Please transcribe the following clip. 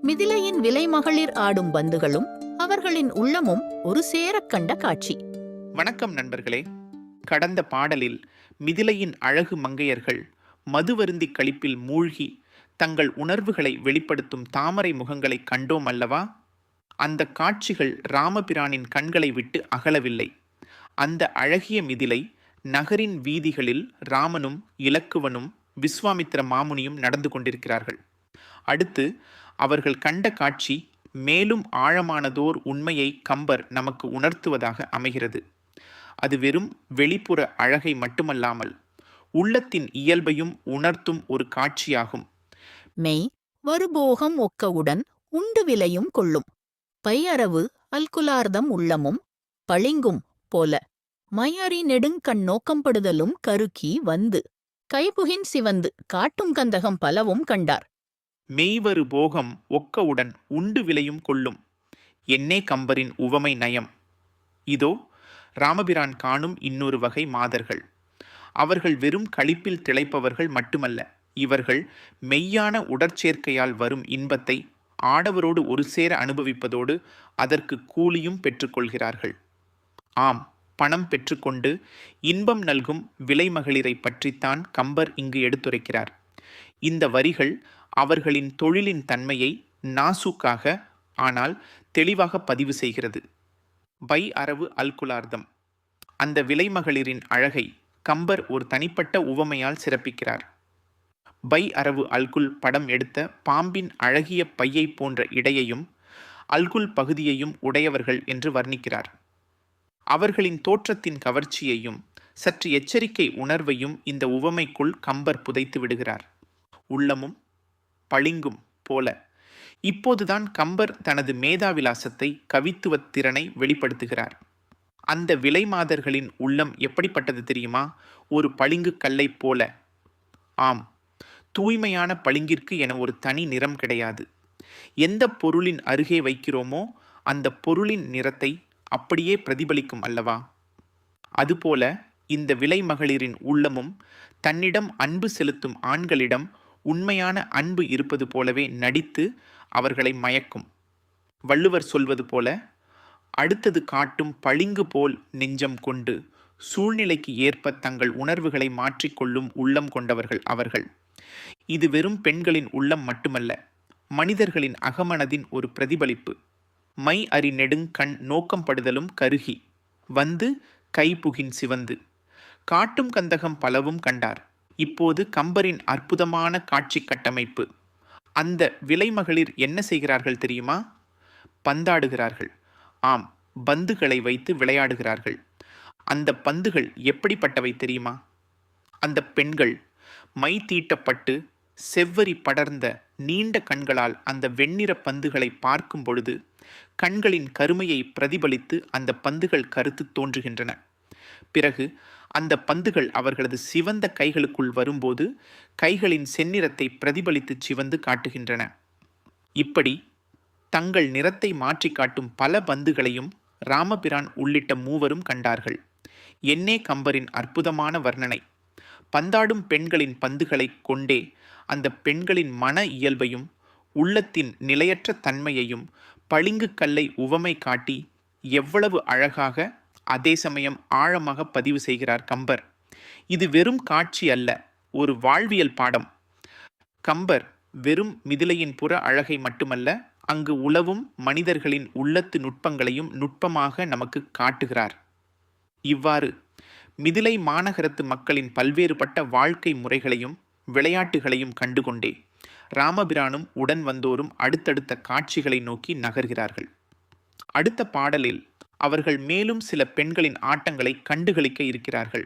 மிதிலையின் விலைமகளிர் ஆடும் பந்துகளும் அவர்களின் உள்ளமும் ஒரு சேரக் கண்ட காட்சி. வணக்கம் நண்பர்களே. கடந்த பாடலில் மிதிலையின் அழகு மங்கையர்கள் மதுவருந்தி களிப்பில் மூழ்கி தங்கள் உணர்வுகளை வெளிப்படுத்தும் தாமரை முகங்களை கண்டோம் அல்லவா? அந்த காட்சிகள் ராமபிரானின் கண்களை விட்டு அகலவில்லை. அந்த அழகிய மிதிலை நகரின் வீதிகளில் ராமனும் இலக்குவனும் விஸ்வாமித்திர மாமுனியும் நடந்து கொண்டிருக்கிறார்கள். அடுத்து அவர்கள் கண்ட காட்சி மேலும் ஆழமானதோர் உண்மையை கம்பர் நமக்கு உணர்த்துவதாக அமைகிறது. அது வெறும் வெளிப்புற அழகை மட்டுமல்லாமல் உள்ளத்தின் இயல்பையும் உணர்த்தும் ஒரு காட்சியாகும். மெய் வருபோகம் ஒக்கவுடன் உண்டு விலையும் கொள்ளும் பையரவு அல்குலார்தம் உள்ளமும் பளிங்கும் போல மையறி நெடுங்கண் நோக்கம்படுதலும் கருக்கி வந்து கைபுகின் சிவந்து காட்டும் கந்தகம் பலவும் கண்டார். மெய்வரு போகம் ஒக்கவுடன் உண்டு விலையும் கொள்ளும் என்னே கம்பரின் உவமை நயம். இதோ ராமபிரான் காணும் இன்னொரு வகை மாதர்கள். அவர்கள் வெறும் களிப்பில் திளைப்பவர்கள் மட்டுமல்ல, இவர்கள் மெய்யான உடற்சேர்க்கையால் வரும் இன்பத்தை ஆடவரோடு ஒரு சேர அனுபவிப்பதோடு அதற்கு கூலியும் பெற்றுக்கொள்கிறார்கள். ஆம், பணம் பெற்றுக்கொண்டு இன்பம் நல்கும் விலைமகளிரை பற்றித்தான் கம்பர் இங்கு எடுத்துரைக்கிறார். இந்த வரிகள் அவர்களின் தொழிலின் தன்மையை நாசூக்காக ஆனால் தெளிவாக பதிவு செய்கிறது. பை அரவு அல்குலார்தம், அந்த விலைமகளிரின் அழகை கம்பர் ஒரு தனிப்பட்ட உவமையால் சிறப்பிக்கிறார். பை அரவு அல்குல் படம் எடுத்த பாம்பின் அழகிய பையை போன்ற இடையையும் அல்குல் பகுதியையும் உடையவர்கள் என்று வர்ணிக்கிறார். அவர்களின் தோற்றத்தின் கவர்ச்சியையும் சற்று எச்சரிக்கை உணர்வையும் இந்த உவமைக்குள் கம்பர் புதைத்து விடுகிறார். உள்ளமும் பளிங்கும் போல. இப்போதுதான் கம்பர் தனது மேதாவிலாசத்தை கவித்துவத் திறனை வெளிப்படுத்துகிறார். அந்த விலைமாதர்களின் உள்ளம் எப்படிப்பட்டது தெரியுமா? ஒரு பளிங்கு கல்லை போல. ஆம், தூய்மையான பளிங்கிற்கு என ஒரு தனி நிறம் கிடையாது. எந்த பொருளின் அருகே வைக்கிறோமோ அந்த பொருளின் நிறத்தை அப்படியே பிரதிபலிக்கும் அல்லவா? அதுபோல இந்த விலைமகளிரின் உள்ளமும் தன்னிடம் அன்பு செலுத்தும் ஆண்களிடம் உண்மையான அன்பு இருப்பது போலவே நடித்து அவர்களை மயக்கும். வள்ளுவர் சொல்வது போல, அடுத்தது காட்டும் பளிங்கு போல் நெஞ்சம் கொண்டு சூழ்நிலைக்கு ஏற்ப தங்கள் உணர்வுகளை மாற்றிக்கொள்ளும் உள்ளம் கொண்டவர்கள் அவர்கள். இது வெறும் பெண்களின் உள்ளம் மட்டுமல்ல, மனிதர்களின் அகமனதின் ஒரு பிரதிபலிப்பு. மை அறி நெடுங்கண் நோக்கம் படுதலும் கருகி வந்து கைபுகின் சிவந்து காட்டும் கந்தகம் பலவும் கண்டார். இப்போது கம்பரின் அற்புதமான காட்சி கட்டமைப்பு. அந்த விலைமகளிர் என்ன செய்கிறார்கள் தெரியுமா? பந்தாடுகிறார்கள். ஆம், பந்துகளை வைத்து விளையாடுகிறார்கள். அந்த பந்துகள் எப்படிப்பட்டவை தெரியுமா? அந்த பெண்கள் மை தீட்டப்பட்டு செவ்வரி படர்ந்த நீண்ட கண்களால் அந்த வெண்ணிற பந்துகளை பார்க்கும் பொழுது கண்களின் கருமையை பிரதிபலித்து அந்த பந்துகள் கருத்து தோன்றுகின்றன. பிறகு அந்த பந்துகள் அவர்களது சிவந்த கைகளுக்குள் வரும்போது கைகளின் செந்நிறத்தை பிரதிபலித்து சிவந்து காட்டுகின்றன. இப்படி தங்கள் நிறத்தை மாற்றி காட்டும் பல பந்துகளையும் ராமபிரான் உள்ளிட்ட மூவரும் கண்டார்கள். என்னே கம்பரின் அற்புதமான வர்ணனை. பந்தாடும் பெண்களின் பந்துகளை கொண்டே அந்த பெண்களின் மன இயல்பையும் உள்ளத்தின் நிலையற்ற தன்மையையும் பளிங்கு கல்லை உவமை காட்டி எவ்வளவு அழகாக அதே சமயம் ஆழமாக பதிவு செய்கிறார் கம்பர். இது வெறும் காட்சி அல்ல, ஒரு வாழ்வியல் பாடம். கம்பர் வெறும் மிதிலையின் புற அழகை மட்டுமல்ல, அங்கு உலவும் மனிதர்களின் உள்ளத்து நுட்பங்களையும் நுட்பமாக நமக்கு காட்டுகிறார். இவ்வாறு மிதிலை மாநகரத்து மக்களின் பல்வேறுபட்ட வாழ்க்கை முறைகளையும் விளையாட்டுகளையும் கண்டுகொண்டே ராமபிரானும் உடன் வந்தோரும் அடுத்தடுத்த காட்சிகளை நோக்கி நகர்கிறார்கள். அடுத்த பாடலில் அவர்கள் மேலும் சில பெண்களின் ஆட்டங்களை கண்டுகளிக்க இருக்கிறார்கள்.